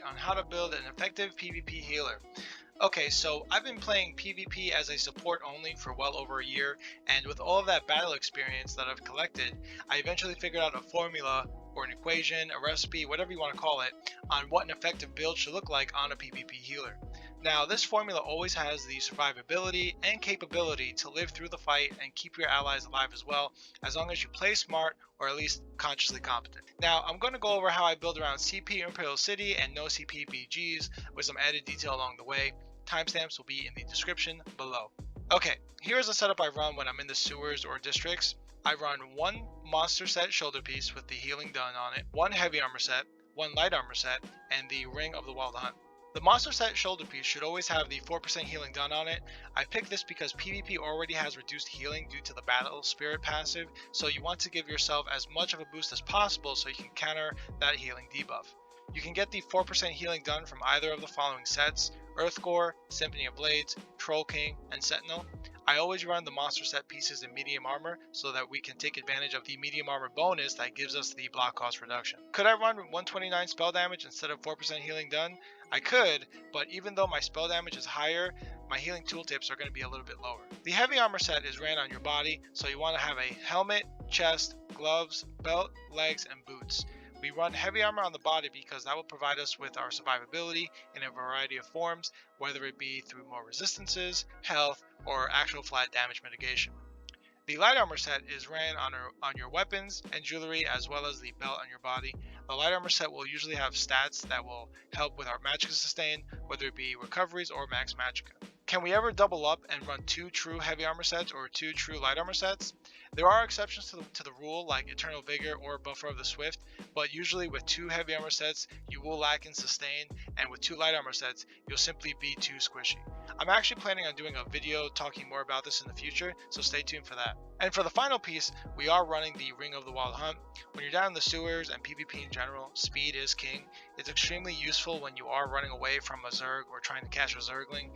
on how to build an effective PvP healer. Okay, so I've been playing PvP as a support only for well over a year, and with all of that battle experience that I've collected, I eventually figured out a formula or an equation, a recipe, whatever you want to call it, on what an effective build should look like on a PvP healer. Now, this formula always has the survivability and capability to live through the fight and keep your allies alive as long as you play smart or at least consciously competent. Now, I'm going to go over how I build around CP Imperial City and no CP BGs with some added detail along the way. Timestamps will be in the description below. Okay, here's a setup I run when I'm in the sewers or districts. I run one monster set shoulder piece with the healing done on it, one heavy armor set, one light armor set, and the Ring of the Wild Hunt. The monster set shoulder piece should always have the 4% healing done on it. I picked this because PvP already has reduced healing due to the Battle Spirit passive, so you want to give yourself as much of a boost as possible so you can counter that healing debuff. You can get the 4% healing done from either of the following sets: Earthgore, Symphony of Blades, Troll King, and Sentinel. I always run the monster set pieces in medium armor so that we can take advantage of the medium armor bonus that gives us the block cost reduction. Could I run 129 spell damage instead of 4% healing done? I could, but even though my spell damage is higher, my healing tooltips are going to be a little bit lower. The heavy armor set is ran on your body, so you want to have a helmet, chest, gloves, belt, legs, and boots. We run heavy armor on the body because that will provide us with our survivability in a variety of forms, whether it be through more resistances, health, or actual flat damage mitigation. The light armor set is ran on your weapons and jewelry as well as the belt on your body. The light armor set will usually have stats that will help with our magicka sustain, whether it be recoveries or max magicka. Can we ever double up and run 2 true heavy armor sets or 2 true light armor sets? There are exceptions to the rule, like Eternal Vigor or Buffer of the Swift, but usually with 2 heavy armor sets you will lack in sustain, and with 2 light armor sets you'll simply be too squishy. I'm actually planning on doing a video talking more about this in the future, so stay tuned for that. And for the final piece, we are running the Ring of the Wild Hunt. When you're down in the sewers and PvP in general, speed is king. It's extremely useful when you are running away from a Zerg or trying to catch a Zergling.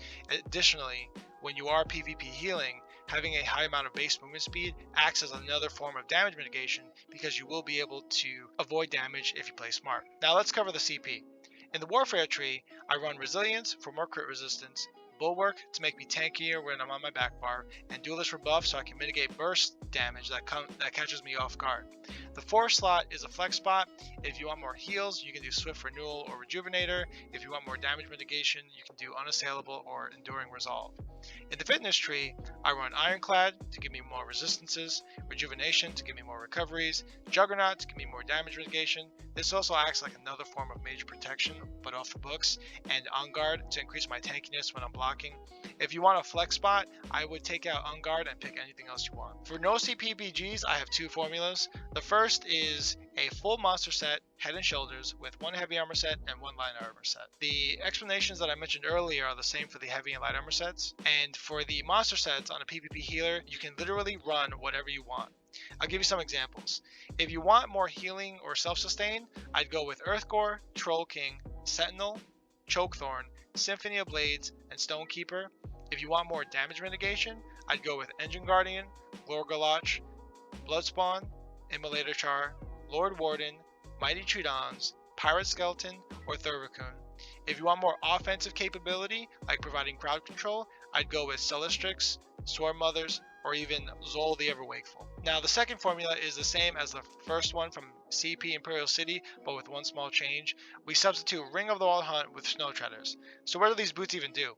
Additionally, when you are PvP healing, having a high amount of base movement speed acts as another form of damage mitigation because you will be able to avoid damage if you play smart. Now let's cover the CP. In the Warfare tree, I run Resilience for more crit resistance, Bulwark to make me tankier when I'm on my back bar, and Duelist Rebuff so I can mitigate burst damage that catches me off guard. The 4th slot is a flex spot. If you want more heals, you can do Swift Renewal or Rejuvenator. If you want more damage mitigation, you can do Unassailable or Enduring Resolve. In the Fitness tree, I run Ironclad to give me more resistances, Rejuvenation to give me more recoveries, Juggernaut to give me more damage mitigation. This also acts like another form of mage protection, but off the books, and On Guard to increase my tankiness when I'm blocking. If you want a flex spot, I would take out On Guard and pick anything else you want. For no CP BGs, I have 2 formulas. The first is a full monster set, head and shoulders, with 1 heavy armor set and 1 light armor set. The explanations that I mentioned earlier are the same for the heavy and light armor sets, and for the monster sets on a PvP healer, you can literally run whatever you want. I'll give you some examples. If you want more healing or self-sustain, I'd go with Earthgore, Troll King, Sentinel, Chokethorn, Symphony of Blades, and Stonekeeper. If you want more damage mitigation, I'd go with Engine Guardian, Glorgaloch, Bloodspawn, Immolator Char, Lord Warden, Mighty Trudons, Pirate Skeleton, or Thurvakun. If you want more offensive capability, like providing crowd control, I'd go with Celestrix, Swarm Mothers, or even Zol the Everwakeful. Now the second formula is the same as the first one from CP Imperial City, but with one small change. We substitute Ring of the Wild Hunt with Snow Treaders. So what do these boots even do?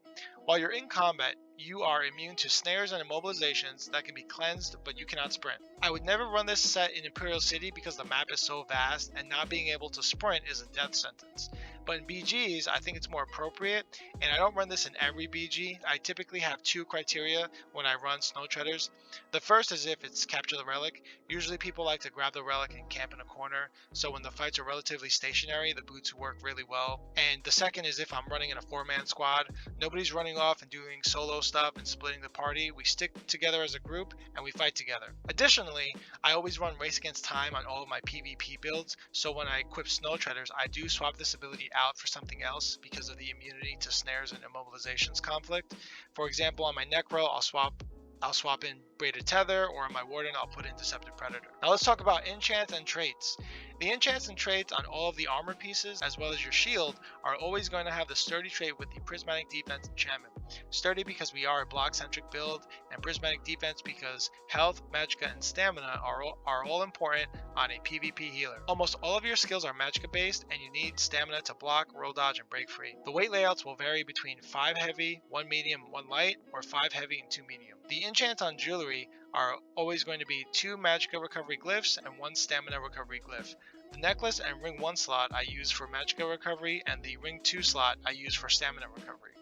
While you're in combat, you are immune to snares and immobilizations that can be cleansed, but you cannot sprint. I would never run this set in Imperial City because the map is so vast and not being able to sprint is a death sentence. But in BGs, I think it's more appropriate, and I don't run this in every BG. I typically have 2 criteria when I run Snow Treaders. The first is if it's Capture the Relic. Usually people like to grab the relic and camp in a corner, so when the fights are relatively stationary, the boots work really well. And the second is if I'm running in a 4-man squad. Nobody's running off and doing solo stuff and splitting the party. We stick together as a group and we fight together. Additionally, I always run Race Against Time on all of my PvP builds, so when I equip Snow Treaders, I do swap this ability out for something else because of the immunity to snares and immobilizations conflict. For example, on my Necro, I'll swap I'll swap in Braided Tether, or my Warden I'll put in Deceptive Predator. Now let's talk about enchants and traits. The enchants and traits on all of the armor pieces, as well as your shield, are always going to have the Sturdy trait with the Prismatic Defense enchantment. Sturdy because we are a block-centric build, and Prismatic Defense because health, magicka, and stamina are all important on a PvP healer. Almost all of your skills are magicka based, and you need stamina to block, roll dodge, and break free. The weight layouts will vary between 5 heavy, 1 medium, 1 light, or 5 heavy and 2 medium. The enchants on jewelry are always going to be 2 magicka recovery glyphs and 1 stamina recovery glyph. The necklace and ring 1 slot I use for magicka recovery, and the ring 2 slot I use for stamina recovery.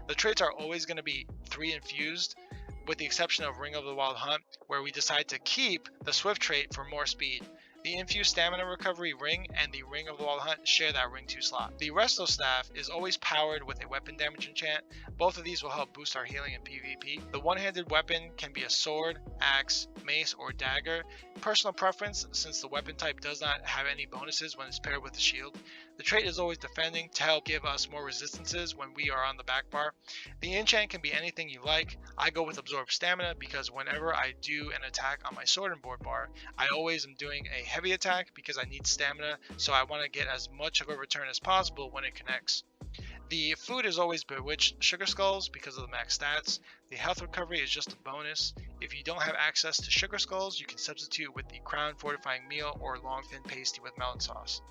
The traits are always going to be 3 infused, with the exception of Ring of the Wild Hunt, where we decide to keep the Swift trait for more speed. The infused stamina recovery ring and the Ring of the Wild Hunt share that ring 2 slot. The Resto Staff is always powered with a weapon damage enchant. Both of these will help boost our healing in PvP. The one-handed weapon can be a sword, axe, mace, or dagger. Personal preference, since the weapon type does not have any bonuses when it's paired with the shield. The trait is always defending to help give us more resistances when we are on the back bar. The enchant can be anything you like. I go with Absorb Stamina because whenever I do an attack on my sword and board bar, I always am doing a heavy attack because I need stamina, so I want to get as much of a return as possible when it connects. The food is always Bewitched Sugar Skulls because of the max stats. The health recovery is just a bonus. If you don't have access to Sugar Skulls, you can substitute with the Crown Fortifying Meal or Long Thin Pasty with melon sauce.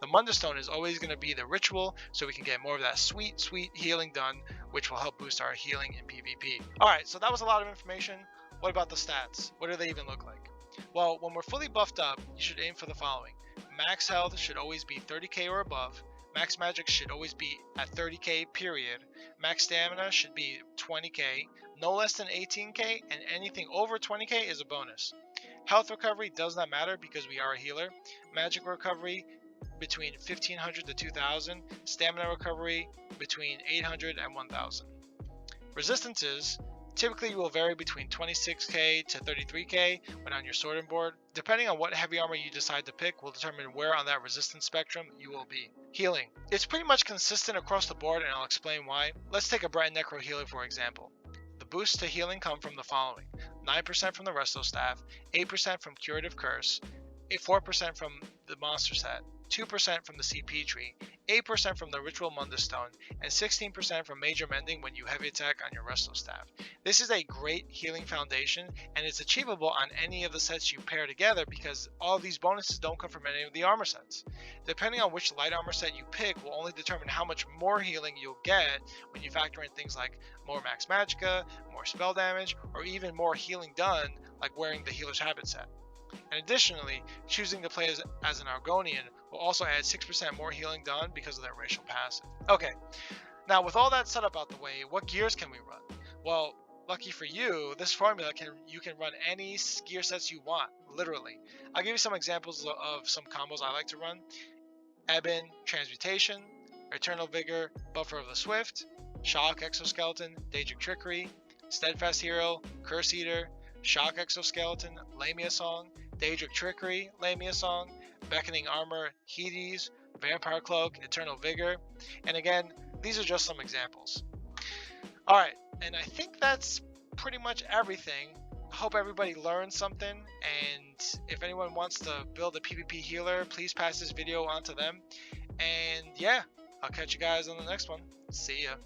The Mundstone is always going to be the ritual, so we can get more of that sweet healing done, which will help boost our healing in PvP. Alright, so that was a lot of information. What about the stats? What do they even look like? Well, when we're fully buffed up, you should aim for the following. Max health should always be 30k or above. Max magic should always be at 30k period. Max stamina should be 20k, no less than 18k, and anything over 20k is a bonus. Health recovery does not matter because we are a healer. Magic recovery between 1500 to 2000. Stamina recovery between 800 and 1000. Resistances typically will vary between 26k to 33k when on your sword and board. Depending on what heavy armor you decide to pick will determine where on that resistance spectrum you will be. Healing. It's pretty much consistent across the board, and I'll explain why. Let's take a Bright Necro healer for example. The boosts to healing come from the following. 9% from the Resto Staff, 8% from Curative Curse, 4% from the monster set, 2% from the CP tree, 8% from the Ritual Mundstone, and 16% from Major Mending when you heavy attack on your Resto Staff. This is a great healing foundation, and it's achievable on any of the sets you pair together because all of these bonuses don't come from any of the armor sets. Depending on which light armor set you pick will only determine how much more healing you'll get when you factor in things like more max magicka, more spell damage, or even more healing done like wearing the Healer's Habit set. And additionally, choosing to play as an Argonian will also add 6% more healing done because of their racial passive. Okay, now with all that set up out the way, what gears can we run? Well, lucky for you, this formula you can run any gear sets you want, literally. I'll give you some examples of some combos I like to run. Ebon, Transmutation, Eternal Vigor, Buffer of the Swift, Shock Exoskeleton, Daedric Trickery, Steadfast Hero, Curse Eater, Shock Exoskeleton, Lamia Song, Daedric Trickery, Lamia Song, Beckoning Armor, Hades, Vampire Cloak, Eternal Vigor, and again, these are just some examples. Alright, and I think that's pretty much everything. I hope everybody learned something, and if anyone wants to build a PvP healer, please pass this video on to them. And yeah, I'll catch you guys on the next one. See ya.